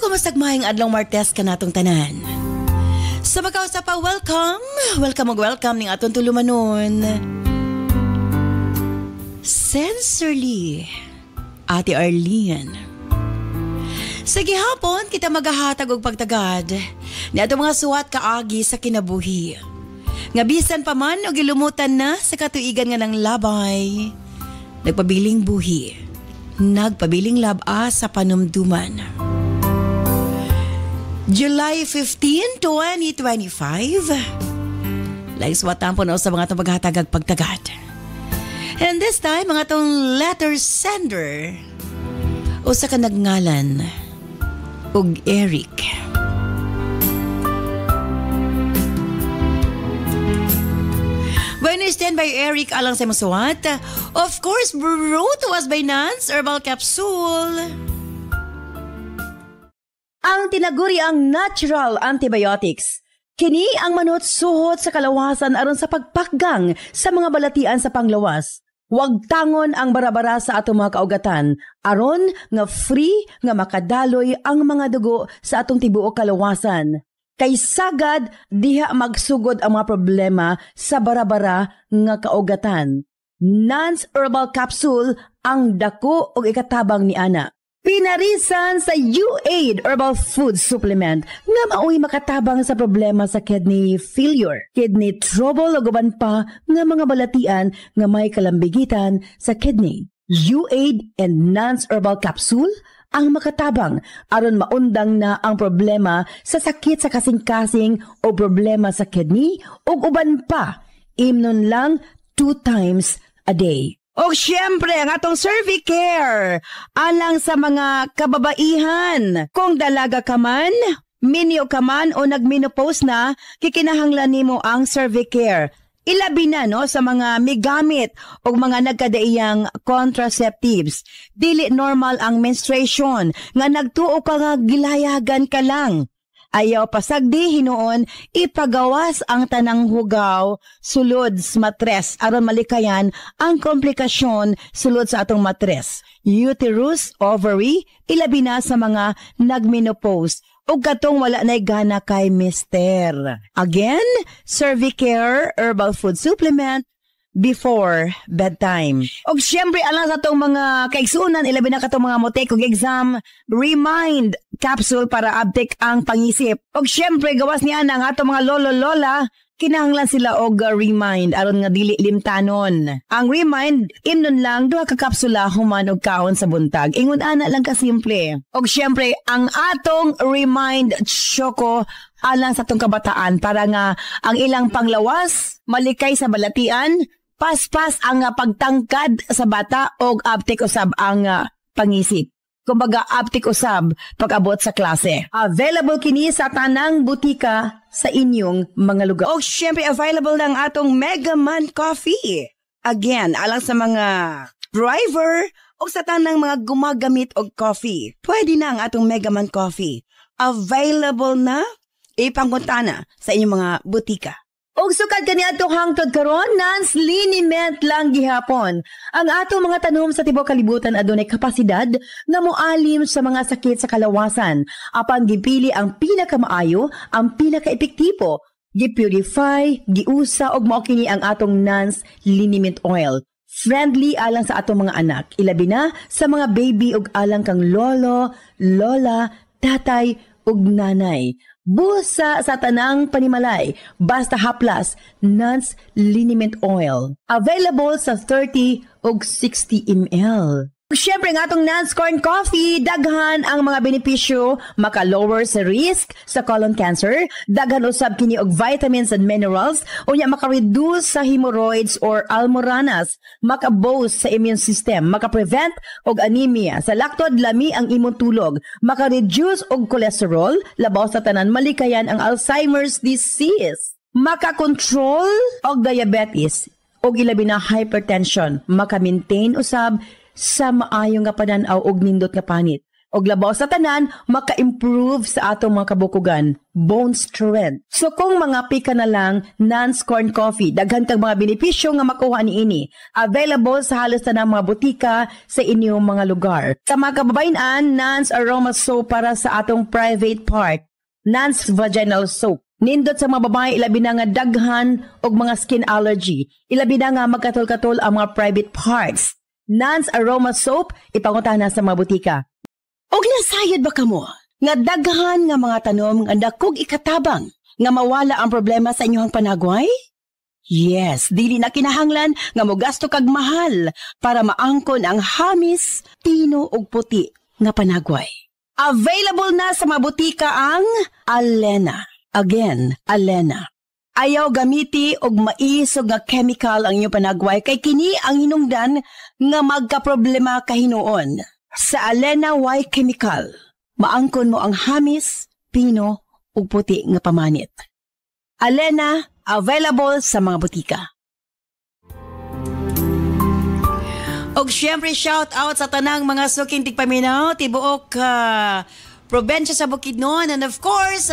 Kumusta mahing adlong Martes ka natong tanan? Sa magkausa pa, welcome ning aton tulumanon. Sincerely, Ate Arlene. Sa gihapon, kita maghahatag og pagtagad ni ato mga suwat kaagi sa kinabuhi. Nga bisan pa man o gilumutan na sa katuigan nga ng labay. Nagpabiling buhi, nagpabiling laba sa panumduman. July 15, 2025. Laiswatan po na sa mga itong paghatagag pagtagad. And this time, mga itong letter sender o sa kanagngalan og Eric. When you stand by Eric alang sa masuwat, of course, brought to us by Nance Herbal Capsule. Ang tinaguri ang natural antibiotics. Kini ang manut-suhot sa kalawasan aron sa pagpakgang sa mga balatian sa panglawas. Huwag tangon ang barabara sa atong mga kaugatan aron nga free nga makadaloy ang mga dugo sa atong tibuok kalawasan. Kay sagad diha magsugod ang mga problema sa barabara nga kaugatan. Nance Herbal Capsule ang dako og ikatabang ni ana. Pinarisan sa UAID Herbal Food Supplement nga maoy makatabang sa problema sa kidney failure, kidney trouble o guban pa nga mga balatian nga may kalambigitan sa kidney. UAID and Nance Herbal Capsule ang makatabang aron maundang na ang problema sa sakit sa kasing-kasing o problema sa kidney o uban pa. Imnon lang 2 times a day. O siyempre, ang atong Cervicare, alang sa mga kababaihan. Kung dalaga ka man, minyo ka man o nagmenopause na, kikinahanglan nimo ang Cervicare. Ilabi na no, sa mga migamit o mga nagkadaiyang contraceptives. Dili normal ang menstruation, nga nagtuo ka nga gilayagan ka lang. Ayaw pasagdi hinuon, ipagawas ang tanang hugaw sulod sa matres aron malikayan ang komplikasyon sulod sa atong matres. Uterus, ovary, ilabi na sa mga nagmenopause o katong wala na'y gana kay mister. Again, Cervicare Herbal Food Supplement before bedtime. O siyempre, alang sa itong mga kaigsunan, ilabi na katong mga motek og exam, Remind Capsule para uptake ang pangisip. O siyempre, gawas niya na ang atong mga lolo-lola, kinahanglan sila og Remind aron nga dili limtanon. Ang Remind, imnon lang, 2 ka kapsula human og kaon sa buntag. Ingon ana lang ka simple. O siyempre, ang atong Remind Choco alang sa itong kabataan para nga ang ilang panglawas, malikay sa balatian, paspas ang pagtangkad sa bata o uptake usab ang pangisip. Kumbaga, uptake usab pag-abot sa klase. Available kini sa tanang butika sa inyong mga lugar. O syempre, available ng atong Mega Man Coffee. Again, alang sa mga driver o sa tanang mga gumagamit og coffee. Pwede na ang atong Mega Man Coffee. Available na, ipanguntana sa inyong mga butika. Og sukad kani atong hangtod karon, Nance liniment lang gihapon. Ang atong mga tanom sa tibuok kalibutan adunay kapasidad nga moalim sa mga sakit sa kalawasan. Apan gipili ang pinakamaayo, ang pinaka-epektibo. Gipurify, giusa og mao kini ang atong Nance liniment oil. Friendly alang sa atong mga anak, ilabi na sa mga baby og alang kang lolo, lola, tatay ug nanay. Busa sa tanang panimalay, basta haplas, Nance liniment oil. Available sa 30 ug 60 ml. Siyempre nga itong Nance Corn Coffee, daghan ang mga benepisyo, maka-lower sa risk sa colon cancer, daghan usab kini og vitamins and minerals, unya maka-reduce sa hemorrhoids or almoranas, maka-boost sa immune system, maka-prevent og anemia, sa laktod lami ang imong tulog, maka-reduce og cholesterol, labaw sa tanan malikayan ang Alzheimer's disease, maka-control og diabetes, og ilabi na hypertension, maka-maintain usab sa maayong nga pananaw og nindot nga panit. Og labaw sa tanan, maka-improve sa atong mga kabukugan, bone strength. So kung mga pika na lang, Nance Corn Coffee, daghan kag mga benepisyo nga makuha niini. Available sa halos tanang mga butika sa inyong mga lugar. Sa mga kababayan, Nance Aroma Soap para sa atong private part. Nance Vaginal Soap. Nindot sa mga babae, ilabi na nga daghan og mga skin allergy. Ilabi na nga magkatol-katol ang mga private parts. Nance Aroma Soap, ipanguntahan na sa mga butika. Og nasayad ba kamo? Nga daghan nga mga tanom nga dakog ikatabang nga mawala ang problema sa inyong panagway? Yes, dili na kinahanglan nga mogasto kag mahal para maangkon ang hamis, tino ug puti nga panagway. Available na sa mga butika ang Alena. Again, Alena. Ayaw gamiti og maisog nga chemical ang inyong panagway kay kini ang hinungdan nga magkaproblema kahinuon. Sa Alena Y Chemical, maangkon mo ang hamis, pino, ug puti nga pamanit. Alena, available sa mga butika. Og syempre shout out sa tanang mga suking tigpaminaw, tibuok probinsya sa Bukidnon, and of course,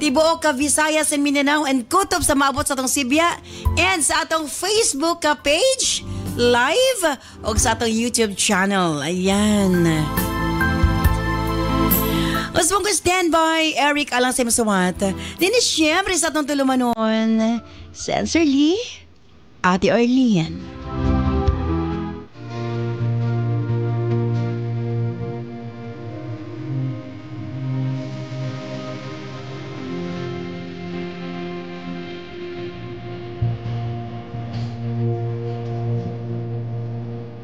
tibuok Visayas and Mindanao and kutob sa maabot sa atong Sibya and sa atong Facebook page live o sa atong YouTube channel. Ayan. Usbong ko standby, Eric alang sa masuwat. Din siyempre sa atong tulumanon, Sensor Lee, Ate Arlene.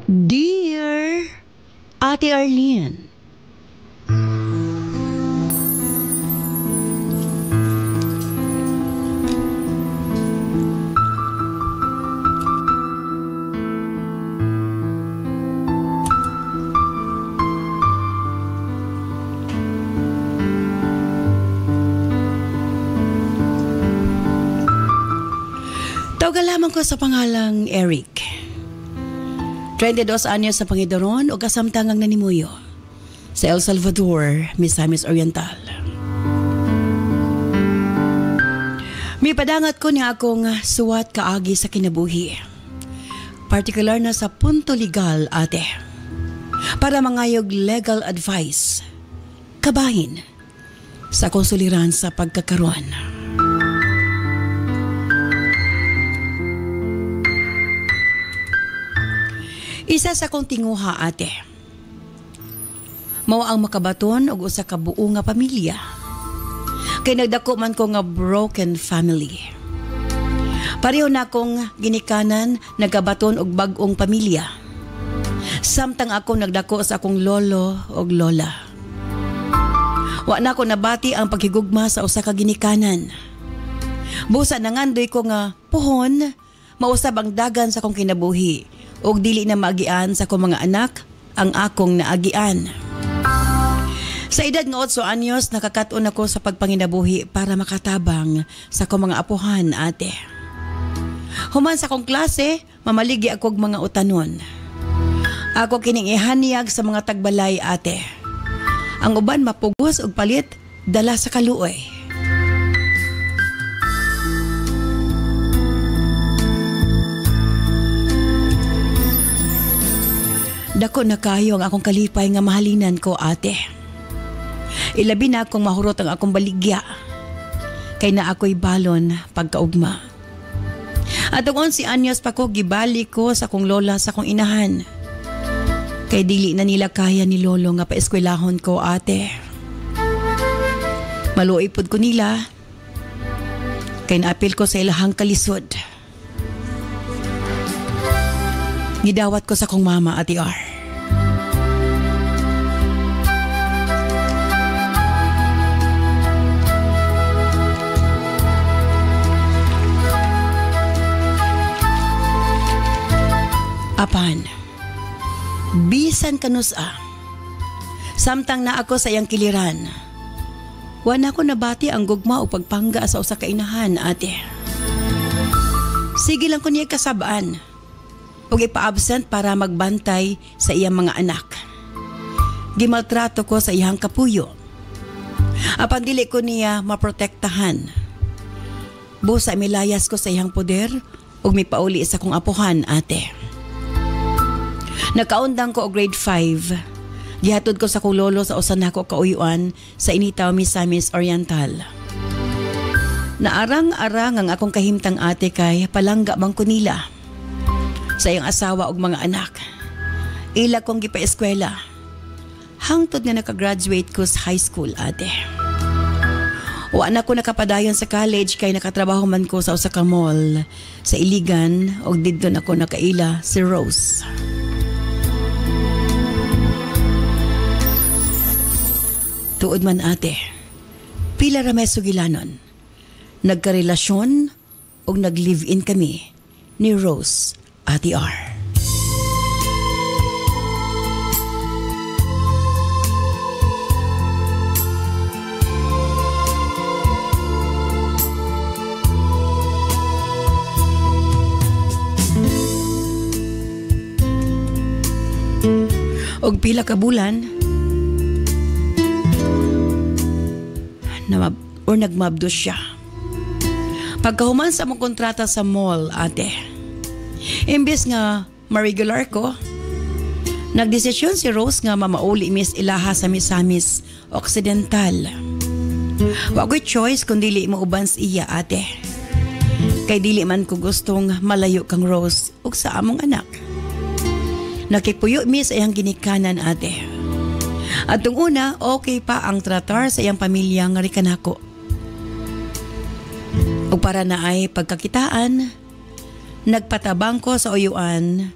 Dear Ate Arlene, tawagan lamang ko sa pangalang Eric. 22 anyos sa Pangidaron o kasamtangang nanimuyo sa El Salvador, Misamis Oriental. May padangat ko niya akong suwat kaagi sa kinabuhi. Partikular na sa punto legal, ate. Para mangayog legal advice, kabahin sa konsuliran sa pagkakaroon. Isa sa kong tinguha, ate. Mao ang makabaton og usa ka buo nga pamilya. Kay nagdako man ko nga broken family. Pareho na akong ginikanan, nagabaton og bag-ong pamilya. Samtang ako nagdako sa akong lolo og lola. Wa na ko nabati ang paghigugma sa usa ka ginikanan. Busa nangandoy ko nga puhon, mausab ang dagan sa akong kinabuhi. Og dili na maagian sa akong mga anak ang akong naagian. Sa edad ng 8 anyos, nakakaton ako sa pagpanginabuhi para makatabang sa akong mga apuhan, ate. Human sa akong klase, mamaligi ako og mga utanon. Ako kining ihaniyag sa mga tagbalay, ate. Ang uban mapugos og palit, dala sa kaluoy. Dako na kayo ang akong kalipay nga mahalinan ko, ate. Ilabi na akong mahurot ang akong baligya. Kay na ako'y balon pagkaugma. At ang 11 anyos pa ko, gibali ko sa akong lola sa akong inahan. Kay dili na nila kaya ni lolo nga paeskwelahon ko, ate. Maluipod ko nila. Kay naapil ko sa ilahang kalisod. Gidawat ko sa kong mama, Ate R. Apan, bisan kanusa, samtang na ako sa iyang kiliran, wala ko nabati ang gugma o pagpangga sa usa ka inahan, ate. Sige lang ko niya kasabaan. Huwag ipa-absent para magbantay sa iyang mga anak. Gimaltrato ko sa iyang kapuyo. Apan dili ko niya maprotektahan. Busa milayas ko sa iyang poder ug mipauli sa kong apuhan, ate. Nakaundang ko og grade 5. Gihatod ko sa kong lolo sa usan nako kauyuan sa Initaw, Misamis Oriental. Naarang-arang ang akong kahimtang, ate, kay palangga bang ko nila sa iyang asawa ug mga anak. Ila kong gipa-eskwela hangtod nga nakagraduate ko sa high school, ate. Wa na ko nakapadayon sa college kay nakatrabaho man ko sa usa ka mall sa Iligan ug didto na ko nakaila si Rose. Tuod man, ate, pila ra may sugilanon. Nagkarelasyon o nag-live-in kami ni Rose, Ate R. Og pila ka bulan, nagmabdo siya. Pagkahuman sa mong kontrata sa mall, ate, imbes nga ma-regular ko, nagdesisyon si Rose nga mamauli mis ilaha sa Misamis Occidental. Wa ko'y choice kung dili mo uban sa iya, ate. Kay dili man ko gustong malayo kang Rose ug sa among anak. Nakipuyo mi sa iyang ginikanan, ate. At tung una, okay pa ang tratar sa iyang pamilya nga rikanako. O para na ay pagkakitaan, nagpatabang ko sa uyuan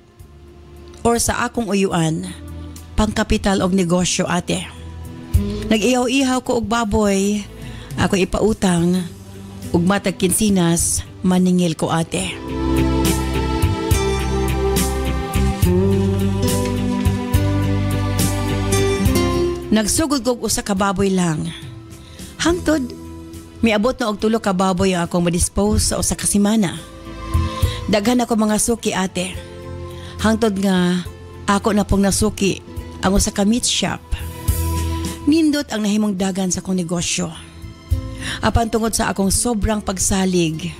or sa akong uyuan, pangkapital og negosyo, ate. Nag-ihaw-ihaw ko og baboy, ako ipautang, ug matag kinsinas, maningil ko, ate. Nagsugod ko usa ka baboy lang. Hangtod, miabot na og 3 ka baboy ang akong ma-dispose sa usa ka semana. Daghan ako mga suki, ate. Hangtod nga ako na pong nasuki ang usa ka meat shop. Nindot ang nahimong dagan sa akong negosyo. Apan tungod sa akong sobrang pagsalig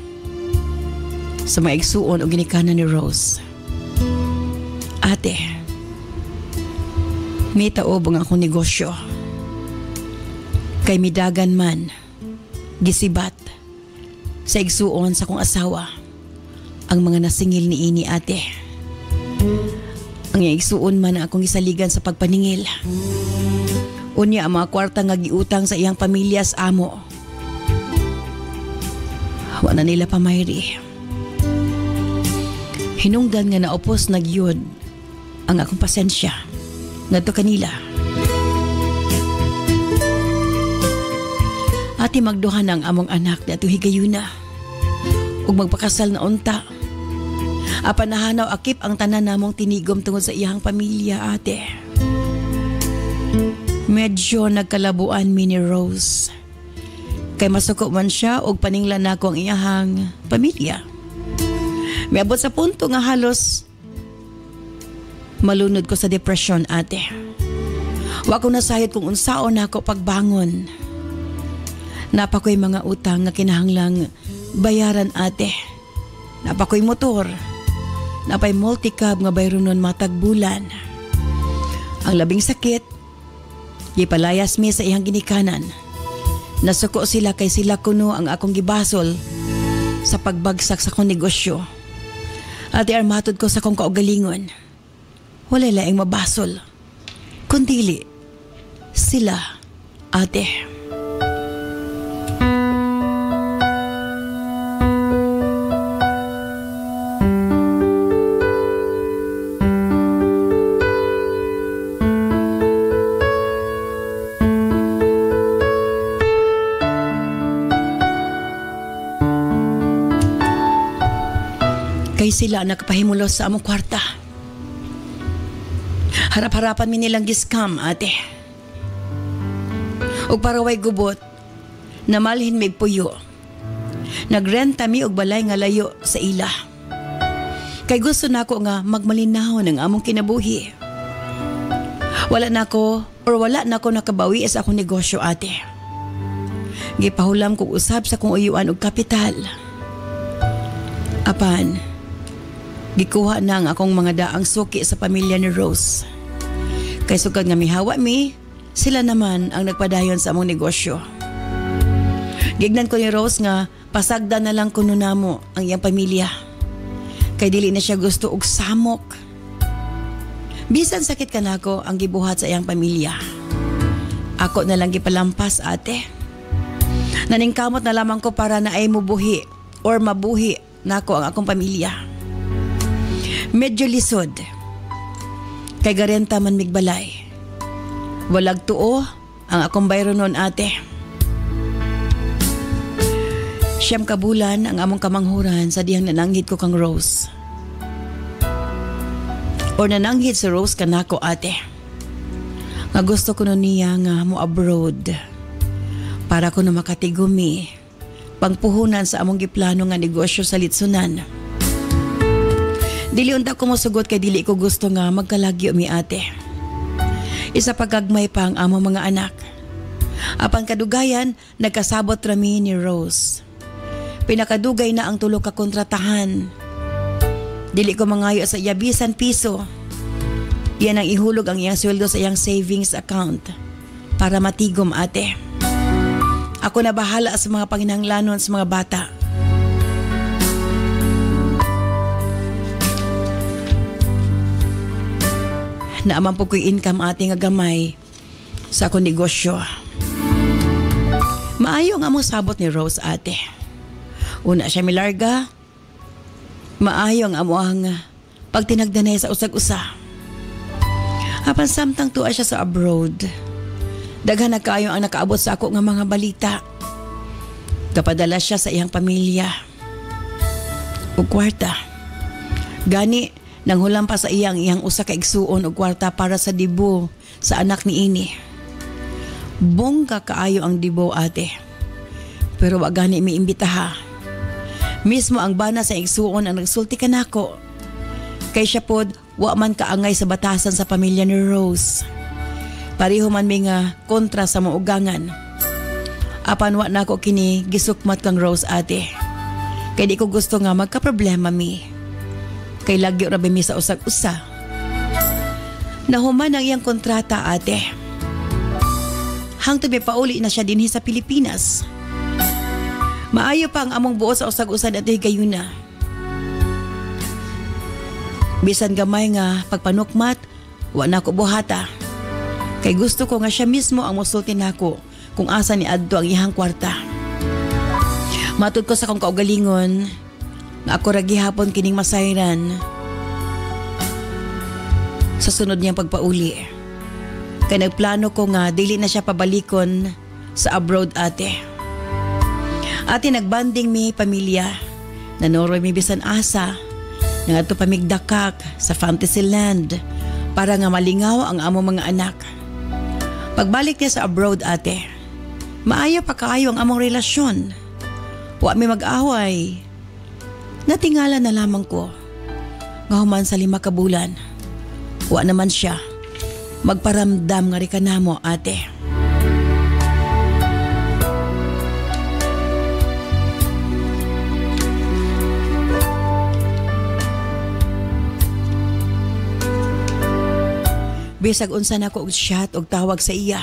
sa mga igsuon o ginikanan ni Rose. Ate, may taob ang akong negosyo. Kay midagan man, gisibat sa igsuon sa kong asawa ang mga nasingil ni ini, ate. Ang igsuon man ang akong isaligan sa pagpaningil. Unya ang mga kwarta nga giutang sa iyang pamilya sa amo. Wa na nila pamayri. Hinungdan nga naupos nagyod ang akong pasensya ngadto kanila. Ati magduhan ang among anak na higayuna ug magpakasal na unta. Apan nahanaw akip ang tanan namong tinigom tungod sa iyang pamilya, ate. Medyo nagkalabuan mi ni Rose. Kay masuko man siya og paninglan nako ang iyahang pamilya. Miabot sa punto nga halos malunod ko sa depression, ate. Wa ko nasayod kung unsaon nako pagbangon. Napa ko'y mga utang nga kinahanglang bayaran, ate. Napa ko'y motor. Napay multicab nga bayronon matag bulan. Ang labing sakit, gipalayas mi sa iyang ginikanan. Nasuko sila kay sila kuno ang akong gibasol sa pagbagsak sa kong negosyo. Ate, armatod ko sa kong kaugalingon. Wala laing mabasol. Kundili, sila, ate. Kay sila nakapahimulos sa among kwarta. Harap-harapan mi nilang giskam, ate. Ug para way gubot, namalhin mig puyo. Nagrenta mi og balay nga layo sa ila. Kay gusto nako nga magmalinahon ang among kinabuhi. Wala nako or wala na ko nakabawi sa akong negosyo, ate. Gipahulam kong usab sa kong uyuan og kapital. Apan, gikuha na ang akong mga daang suki sa pamilya ni Rose. Kay sugad nga mihawa mi, sila naman ang nagpadayon sa among negosyo. Gignan ko ni Rose nga pasagda na lang kuno namo ang iyang pamilya. Kay dili na siya gusto og samok. Bisan sakit kanako ang gibuhat sa iyang pamilya. Ako na lang gipalampas, ate. Naningkamot na lamang ko para na ay mubuhi or mabuhi nako ang akong pamilya. Medyo lisod. Kay garenta man migbalay. Walag tuo ang akong bayro noon, ate. 9 kabulan ang among kamanghuran sa dihang nananghid ko kang Rose. O nananghid si Rose kanako, ate. Nga gusto ko nun niya nga mo abroad para ko na makatigumi pangpuhunan sa among giplano nga negosyo sa litsunan. Dili unta ko mosugot kay dili ko gusto nga magkalagyo mi, ate. Isa pagagmay pa ang among mga anak. Apan kadugayan, nagkasabot rami ni Rose. Pinakadugay na ang tulo ka kontratahan. Dili ko mangayo sa iya bisan piso. Yan ang ihulog ang iyang sweldo sa iyang savings account para matigom, ate. Ako na bahala sa mga panginahanglanon sa mga bata. Naaman po ko'y income, ate, nga gamay sa akong negosyo. Maayo nga mo sabot ni Rose, ate. Una siya milarga. Maayo nga mo ang pagtinagdanay sa usag-usa. Apan samtang tuwa siya sa abroad. Daghan na kayo ang nakaabot sa ako nga mga balita. Kapadala siya sa iyang pamilya. O kwarta. Gani, nang hulam pa sa iyang usa ka igsuon o kwarta para sa dibo sa anak ni ini. Bongga kaayo ang dibo, ate. Pero wag gani miimbitaha. Mismo ang bana sa igsuon ang nagsulti kanako. Kay siya pod, wa man kaangay sa batasan sa pamilya ni Rose. Pareho man may nga kontra sa maugangan. Apan wa na ako kini gisukmat kang Rose, ate. Kay di ko gusto nga magka-problema mi. Kay lagyo rabi mi sa usag-usa. Nahuman ang iyang kontrata, ate. Hangtod may pauli na siya dinhi sa Pilipinas. Maayo pa ang among buo sa usag-usa at higayuna. Bisan gamay nga pagpanukmat, wa na ko buhata. Kay gusto ko nga siya mismo ang musulti nako kung asa ni adto ang iyang kwarta. Matud ko sa kong kaugalingon nga ako ra gihapon kining masayran sa sunod niyang pagpauli. Kay nagplano ko nga dili na siya pabalikon sa abroad, ate. Ate, nagbanding mi pamilya. Nanoroy mi bisan asa nga ato pamigdakak sa Fantasyland para nga malingaw ang among mga anak. Pagbalik niya sa abroad, ate, maayo pa kaayo ang among relasyon. Wa mi mag-away. Natingala na lamang ko. Nga human sa 5 kabulan, wa naman siya magparamdam nga rika namo, ate. Bisag unsa na ko og chat og tawag sa iya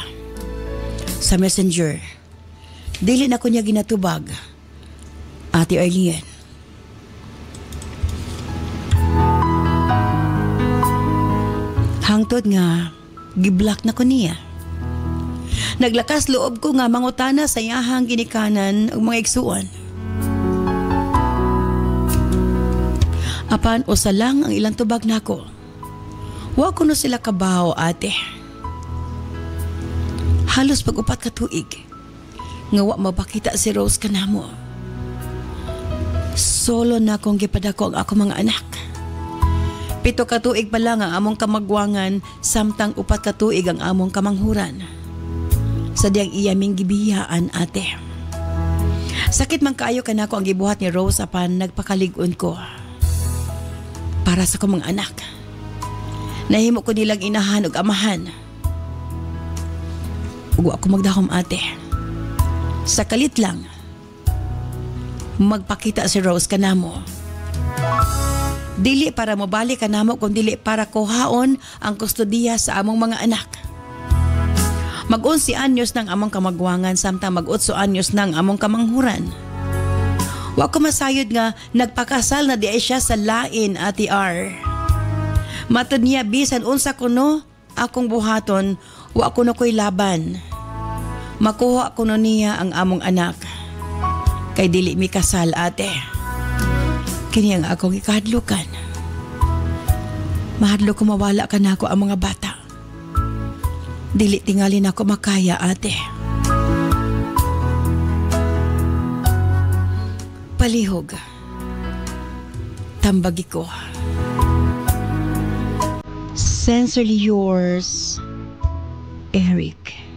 sa messenger. Dili na ko niya ginatubag, Ate Arlene. Hangtod nga giblock na ko niya. Naglakas loob ko nga mangutana sa iyahang ginikanan og mga igsuon. Apan usa lang ang ilang tubag nako. Wa ko no sila kabaho, ate. Halos pag-upat ka tuig nga wa mabakita si Rose kanamo. Solo na kong gipadako ang ako mga anak. 7 ka tuig pa lang ang among kamagwangan, samtang 4 ka tuig ang among kamanghuran. Sa diyang iyaming gibiyaan, ate. Sakit man kaayo kanako ang gibuhat ni Rose apan nagpakalig-on ko para sa kong mga anak. Nahimo ko nilang inahan og amahan. Ug ako magdahom ate. Sa kalit lang, magpakita si Rose kanamo. Dili para mobalik kanamo kung dili para kuhaon ang kustodiya sa among mga anak. Mag-11 anyos ng among kamagwangan samtang mag-8 anyos ng among kamanghuran. Wa ko masayod nga nagpakasal na di siya sa lain, Ate R. Matod niya bisan unsa kuno akong buhaton, wa kuno ko'y laban. Makuha kuno niya ang among anak. Kay dili mi kasal, ate. Kini ang akong ikahadlukan. Mahadlo ko mawala ka na ako ang mga bata. Dili tingali na ako makaya, ate. Palihog. Tambagi ko. Sincerely yours, Eric.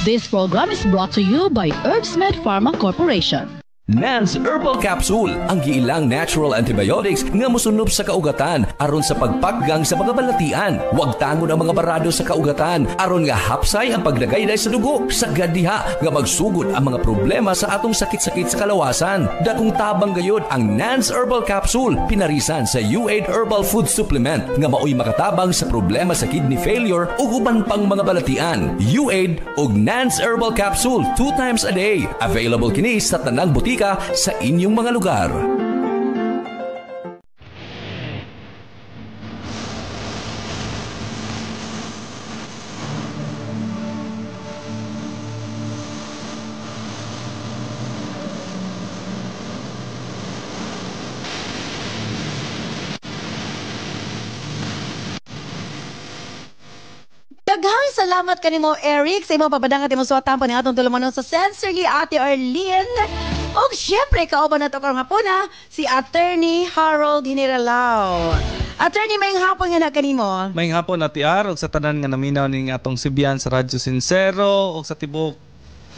This program is brought to you by Herbsmed Pharma Corporation. Nance Herbal Capsule, ang giilang natural antibiotics nga mosunod sa kaugatan aron sa pagpaggang sa mga balatian. Huwag tangon ang mga barado sa kaugatan aron nga hapsay ang pagdagayday sa dugo. Sagad diha nga magsugod ang mga problema sa atong sakit-sakit sa kalawasan. Dakong tabang gayud ang Nance Herbal Capsule, pinarisan sa U8 Herbal Food Supplement nga maoy makatabang sa problema sa kidney failure ug uban pang mga balatian. U8 ug Nance Herbal Capsule 2 times a day. Available kini sa tanang butika sa inyong mga lugar. Daghang salamat kanimo, Eric, sa imong pabadangat imong suwatan pa ni atong tulumanon sa Sensory Ate Arlene. O syempre, kauban na ito karong hapuna, si Attorney Harold Generalao. Attorney, mayong hapon nga na kanimo. Mayong hapon, Ate R, o sa tanan nga naminaw ning atong Sibian sa Radyo Sincero, o sa tibok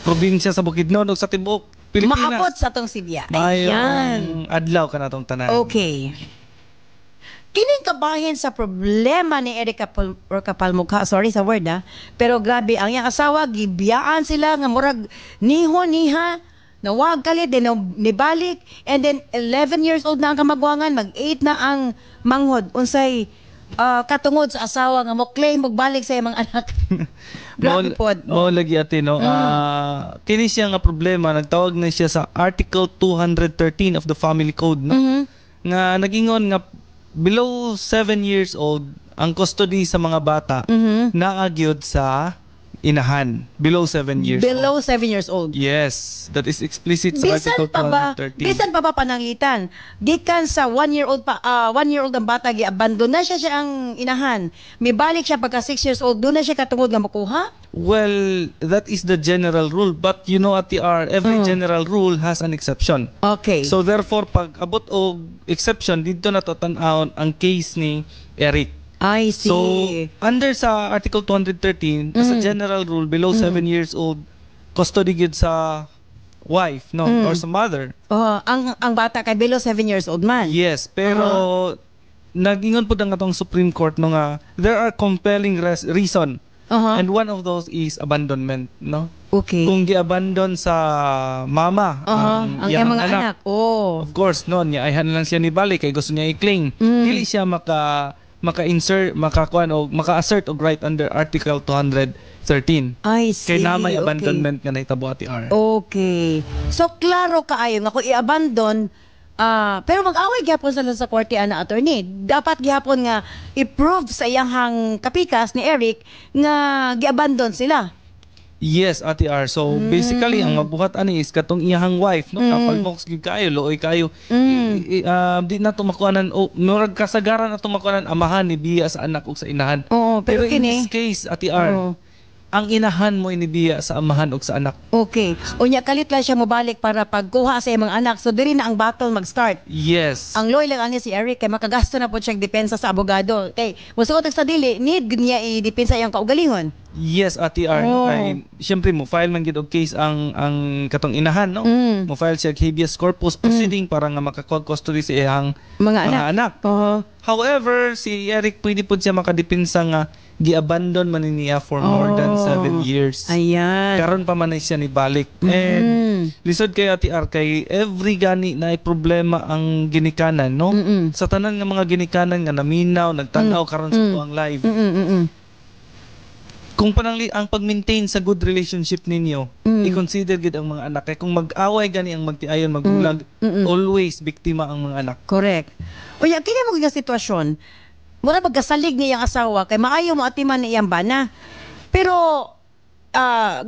probinsya sa Bukidnon, o sa tibok Pilipinas. Maabot sa atong Sibya. Mayong adlaw ka na atong tanan. Okay. Kining kabahin sa problema ni Eric Kapalmukha, sorry sa word pero grabe, ang iyang asawa, gibiyaan sila, nga murag niha, nawag kalit, then nibalik, and then 11 years old na ang kamagwangan, mag-8 na ang manghod, unsay katungod sa asawa nga mo claim magbalik sa iyang mga anak. Grabe po. Mo lagi ate, no? Kini siya nga problema, nagtawag na siya sa Article 213 of the Family Code, no? Nga nagingon nga below 7 years old, ang custody sa mga bata naagyod sa inahan. Below 7 years Below old. 7 years old. Yes, that is explicit sa Article 213. Bisan pa ba pananglitan? Gikan sa 1 year old pa, 1 year old ang bata, gi-abandon na siya ang inahan. May balik siya pagka 6 years old, doon na siya katungod nga makuha? Well, that is the general rule. But you know, Ate R, every general rule has an exception. Okay. So therefore, pag abot o exception, dito na tatanawon ang case ni Eric. I see. So, under sa Article 213, as a general rule, below 7 years old, custody gid sa wife, no? Or sa mother. Ang bata kay below 7 years old man. Yes, pero nagingon po ang atong Supreme Court no nga, there are compelling reason. And one of those is abandonment, no? Okay. Kung gi-abandon sa mama ang iyang mga anak. Of course, no, niya ayhan lang siya ni balik kay gusto niya i-claim. Dili siya maka-insert, makakuan o maka-assert og right under Article 213. I see. Kay na may abandonment nga nahitabo, Ate R. Okay. So klaro kaayo nga kung i-abandon, pero mag-away gyapon sila sa korte ana, attorney. Dapat gyapon nga i-prove sa iyang kapikas ni Eric nga gi-abandon sila. Yes, Ate R. So basically ang mabuhat ani is katong iyang wife, no? Kapalmoks gid kayo, looy kayo. Di na to makuanan o murag kasagaran na to makuanan amahan ni biya sa anak ug sa inahan. Pero in this case, Ate R, ang inahan mo inibiya sa amahan ug sa anak. Okay. Unya kalit lang siya mobalik para pagkuha sa iyang mga anak. So diri na ang battle mag-start. Yes. Ang lawyer lang ani si Eric kay makagasto na po siya depensa sa abogado. Kay musuot sa dili, need niya i-depensa iyang kaugalingon. Yes, Ate R. Ay, syempre mo file man gid og case ang katong inahan, no? Mo file siya habeas corpus proceeding para nga makakuha custody sa iyang Mga anak. Oo. However, si Eric pwede po siya makadipinsa nga gi-abandon man niya for more than 7 years. Ayan. Karon pa man siya ni balik. And lisod kay Ate R kay every gani na ay problema ang ginikanan, no? Sa tanan nga mga ginikanan nga naminaw, nagtanaw karon sa tuang live. Kung ang pag-maintain sa good relationship ninyo, i-consider gid ang mga anak. Kaya kung mag-away gani ang magtiayon, magbulag, always biktima ang mga anak. Correct. Unya, kaya mo nga sitwasyon, mura pagkasalig niyang asawa, kay maayo mo atiman niyang bana. Pero,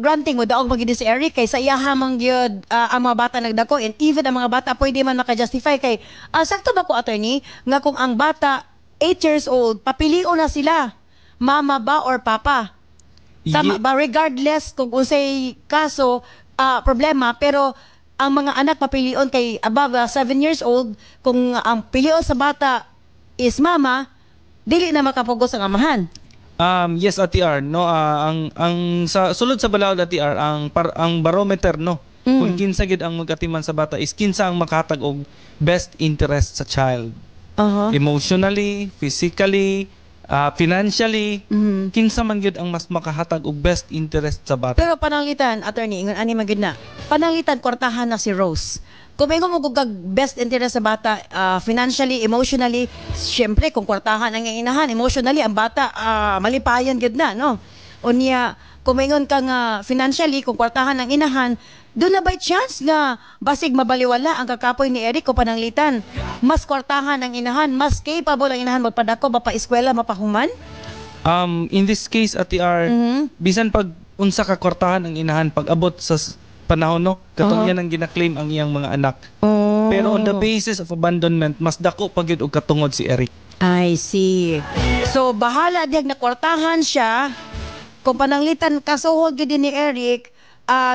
granting mo, daog magiging si Eric, kay sa iyahamang yun, ang mga bata nagdako, and even ang mga bata, pwede man maka-justify, kay, sakto ba ko, attorney, nga kung ang bata, 8 years old, papilion na sila, mama ba or papa? Tama ba? Regardless kung unsay kaso, problema, pero ang mga anak mapilion kay above 7 years old, kung ang pilion sa bata is mama, dili na makapugos ang amahan. Yes, Ate R, no, ang sa sulod sa balaod, Ate R, ang barometer, no, kung kinsa gid ang magkatiman sa bata is kinsa ang makahatag og best interest sa child. Emotionally, physically, financially, kinsa man gyud ang mas makahatag og best interest sa bata. Pero pananglitan, attorney, ingon ani man gyud na. Pananglitan kwartahan na si Rose. Kung may mo kag best interest sa bata, financially, emotionally, syempre kung kwartahan ang inahan, emotionally ang bata malipayan gyud na, no. Unya, kung maingon ka nga financially, kung kwartahan ang inahan, doon na by chance nga basig mabaliwala ang kakapoy ni Eric o pananglitan. Mas kwartahan ang inahan, mas capable ang inahan magpadako, mapa-eskwela, mapahuman? In this case, Ate R, bisan pag unsa ka kwartahan ang inahan pag abot sa panahon, no, katong yan ang gina-claim ang iyang mga anak. Pero on the basis of abandonment, mas dako pag yun og katungod si Eric. I see. So bahala diag na kwartahan siya. Kung pananglitan kasuhod gyud ni Eric,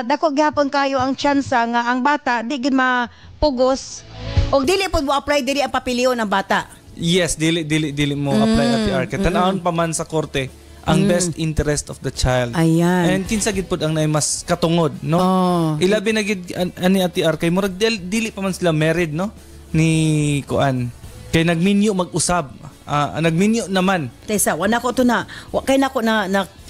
dako gyapon kayo ang tsansa nga ang bata di gid mapugos og dili pod mo apply diri ang papilion ng bata. Yes, dili mo apply at the arc. Tan-awon pa man sa korte ang best interest of the child. Ayan. And kinsa gid pod ang nay mas katungod, no? Ilabi na gid ani Ate R kay murag dili pa man sila married, no? Ni kuan. Kay nagminyo mag-usab. Nagminyo naman. Tesa, wala ko to na. Kay nako na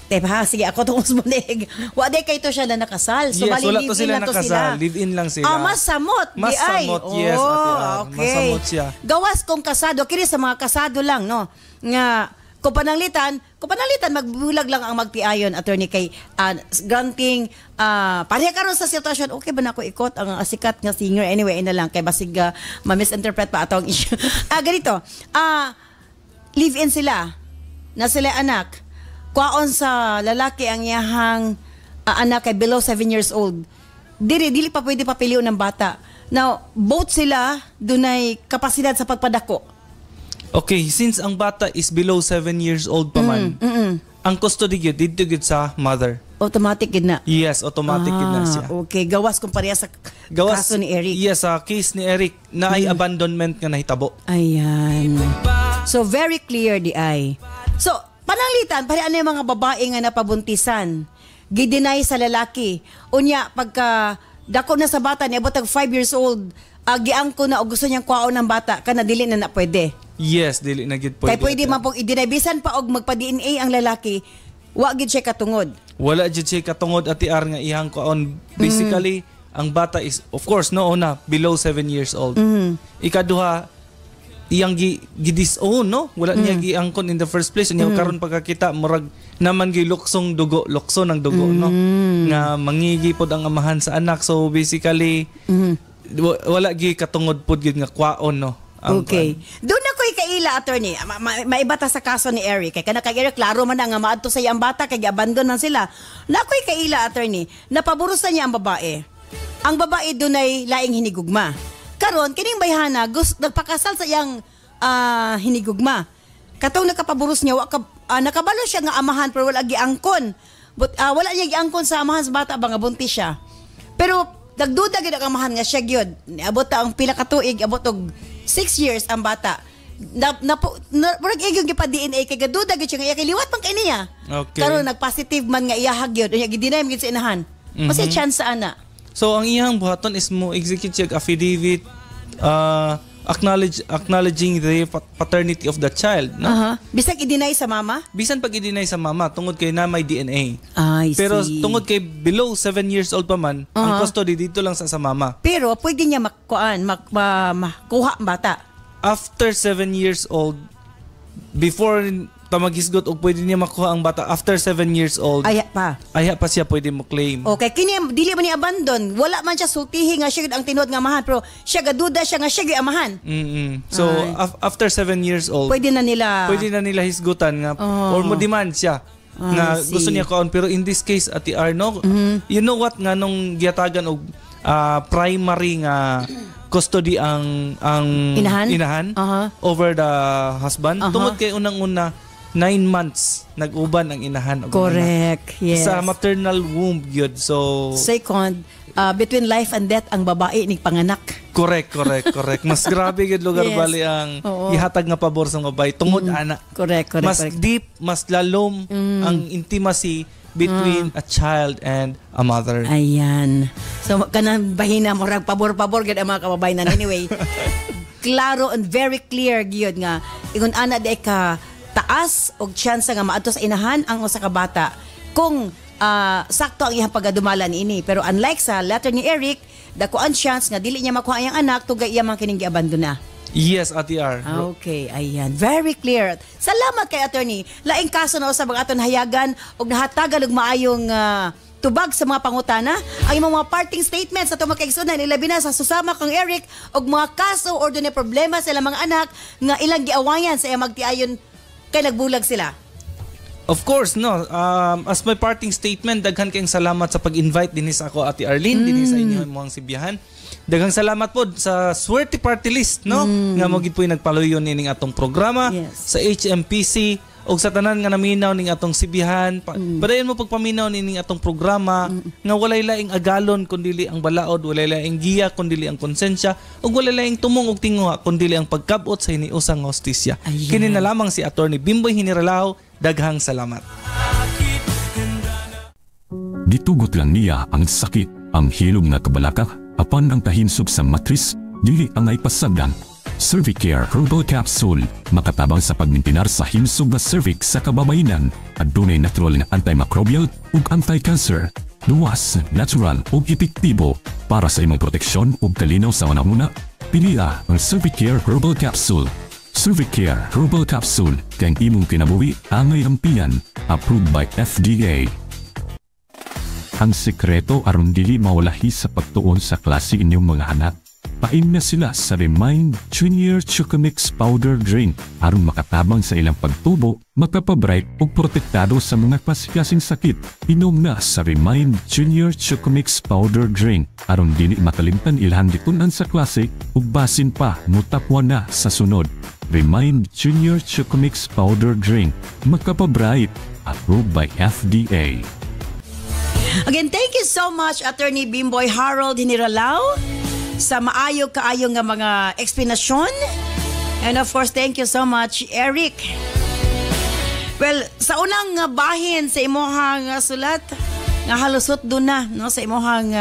Tepa, sige, ako itong usmunig. Wade kay to siya na nakasal. So, yes, bali, wala to sila nakasal. Live-in lang sila. Mas samot. Mas samot, yes, Ate R. Okay. Mas samot siya. Gawas kung kasado. Kini sa mga kasado lang, no? Nga, kung pananglitan, magbulag lang ang magtiayon, attorney, kay granting, pareha karon sa sitwasyon, okay ba na ako ikot ang sikat nga singer? Anyway, ina lang, kay basig ma-misinterpret pa atong issue. Ganito, live-in sila, na sila anak, kwaon sa lalaki ang iyahang anak kay below 7 years old. Dili pa pwede papilion ng bata. Now, both sila dunay kapasidad sa pagpadako. Okay, since ang bata is below 7 years old pa man, ang custody gyud dito gyud sa mother. Automatic gid na. Yes, automatic gid na siya. Okay, gawas kung pareha sa kaso ni Eric. Yes, sa case ni Eric na ay abandonment nga nahitabo. Ayan. So, very clear di ay. So, pananglitan, pare ano yung mga babae nga napabuntisan, gidinay sa lalaki. Unya, pagka dako na sa bata, niabot ang 5 years old, giangko na o gusto niyang kwaon ng bata, kana dili na pwede. Yes, dili na gid pwede. Kaya pwede man pong i-deny. Bisan pa og magpa-DNA ang lalaki, wa gid siya katungod. Wala gid siya katungod, Ate R, nga ihang kwaon. Basically, ang bata is, of course, una, below 7 years old. Ikaduha, iyang gi-disown, no? Wala niya giangkon in the first place. Unya karon pagkakita murag naman giluksong dugo, lukso ng dugo, no? Nga mangigi pod ang amahan sa anak. So basically wala gi katungod pod gid nga kwaon, no? Okay. Doon na ko'y kaila, attorney. Maibata sa kaso ni Eric. Kaya kana kay Eric, klaro man nga maadto sa iyang bata, kaya abandon man sila. Na ko'y kaila, attorney. Napaburusan niya ang babae. Ang babae doon ay laing hinigugma. Karon kining bayhana nagpakasal sa iyang hinigugma. Katong nakapaburos niya nakabalo siya nga amahan pero wala giangkon. But wala niya giangkon sa amahan sa bata ba nga buntis siya. Pero nagduda gid ang amahan nga siya gyud. Niabot ang pila ka tuig, abot og 6 years ang bata. murag igong gipa-DNA kay gaduda gyud siya nga iya kay liwat man kay niya. Okay. Karon nag-positive man nga iyahag gyud, unya gidinay man gyud sa inahan. Kasi chance ana. So ang iyang buhaton is mo execute siya affidavit acknowledging the paternity of the child, no? Bisag i-deny sa mama? Bisan pag i-deny sa mama tungod kay na may DNA. I Pero see. tungod kay below 7 years old pa man, ang custody dito lang sa mama. Pero pwede niya makuha ang bata. After 7 years old, before tamagisgot o pwede niya makuha ang bata after 7 years old. Aya pa siya pwede mo claim. Okay, kini dili man ni abandon. Wala man siya sultihi nga siya ang tinuod nga amahan, pero siya gaduda siya nga siya gyud amahan. So after 7 years old, pwede na nila hisgutan nga or mo demand siya nga gusto niya kaon, pero in this case Ate Arno, you know what nga nung giyatagan og primary nga custody ang inahan over the husband, tungod kay unang-una 9 months nag-uban ang inahan. Correct. Yes. Sa maternal womb yun. So second, between life and death ang babae ni panganak. Correct. Mas grabe gid lugar bali ang ihatag nga pabor sa babae tungod ana. Correct. Mas deep, mas lalom ang intimacy between a child and a mother. Ayan. So kanang bahina mo rag pabor-pabor gid ang mga kababayan. Anyway, klaro and very clear gyud nga ingon ana di ka taas og chance nga maadto sa inahan ang usa ka bata kung sakto ang iyang pagadumalan ini. Pero unlike sa letter ni Eric, dako ang chance nga dili niya makuha iyang anak tugay iya man kining giabandona. Yes, Ate R. Okay, ayan. Very clear. Salamat kay attorney. Laing kaso na usab ang aton hayagan og nahatagan og maayong tubag sa mga pangutana. Ang imong mga parting statements sa itong makaigsunan, ilabi na sa susama kang Eric og mga kaso or doon problema sa ilang mga anak nga ilang giawayan sa iyang magtiayon kay nagbulag sila. Of course, no. As my parting statement, daghan kayong salamat sa pag-invite din sa ako, Ate Arlene, din sa inyo mga sibiyahan. Daghang salamat po sa Swerte Party List, no? Nga mo gid po nagpaluyon ning atong programa sa HMPC og sa tanan nga naminaw ning atong sibihan. Padayon mo pagpaminaw ning atong programa nga walay laing agalon kundili ang balaod, walay laing giya kundili ang konsensya, ug walay laing tumong og tinguha kundili ang pagkabot sa hiniusang hostisya. Kini na lamang si Attorney Bimboy Hiniralao. Daghang salamat. Gitugot lang niya ang sakit, ang hilom na kabalaka, apan ang kahinsog sa matris, dili ang ay pasagdan. Cervicare Herbal Capsule, makatabang sa pagmintinar sa himsog na cervix sa kababayenan, at dunay natural na antimicrobial ug anti-cancer. Luwas, natural ug epektibo para sa imong proteksyon ug kalinaw sa unahuna. Piliya ang Cervicare Herbal Capsule. Cervicare Herbal Capsule, kang imong kinabuhi angay ampian, approved by FDA. Ang sekreto aron dili mawalahi sa pagtuon sa klase inyong mga anak. Pain na sila sa Remind Junior Chocomix Powder Drink aron makatabang sa ilang pagtubo, magpapabright ug protektado sa mga klasikasing sakit. Inom na sa Remind Junior Chocomix Powder Drink aron dili makalimtan ilhan ditunan sa klase ug basin pa mutapwan na sa sunod. Remind Junior Chocomix Powder Drink, magpapabright, approved by FDA. Again, thank you so much Attorney Bimboy Harold Hiniralao sa maayo-kaayo nga mga explanation. And of course, thank you so much, Eric. Well, sa unang bahin sa imuhang sulat, nga halusot doon na, no, sa imuhang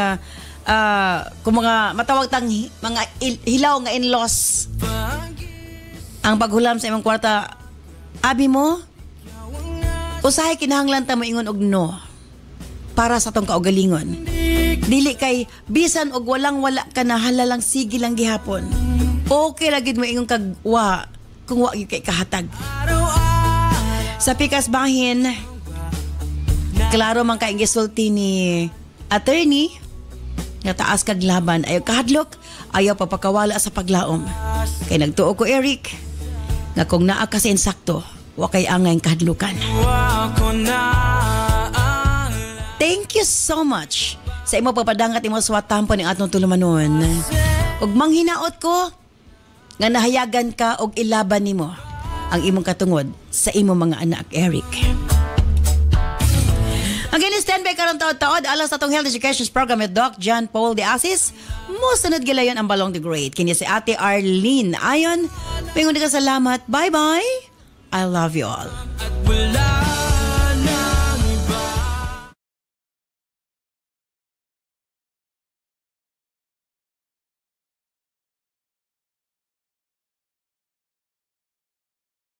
kung mga matawag tang mga hilaw nga in-laws. Ang paghulam sa imong kwarta, abi mo, usahay kinahanglan ta mo ingon og no para sa tong kaugalingon. Dili kay bisan og walang-wala ka na halalang sige lang gihapon. Okay ra gid mo ingon kag wa kung wa gyud kay kahatag. Sa pikas bahin, klaro man kay gisulti ni attorney nga taas kag laban, ayaw kahadlok, ayaw papakawala sa paglaom. Kay nagtuo ko Eric nga kung naa ka sa insakto, wa kay angay kahadlukan. Thank you so much sa imo papadangat imo suwatampo ning atong tulumanon. Ug manghinaot ko nga nahayagan ka og ilaban nimo ang imong katungod sa imong mga anak, Eric. Again, stand by karon taod-taod alas atong health education program with Doc John Paul de Asis. Musunod gilayon ang Balong the Great. Kini si Ate Arlene Ayon. Mingon ka salamat. Bye-bye. I love you all.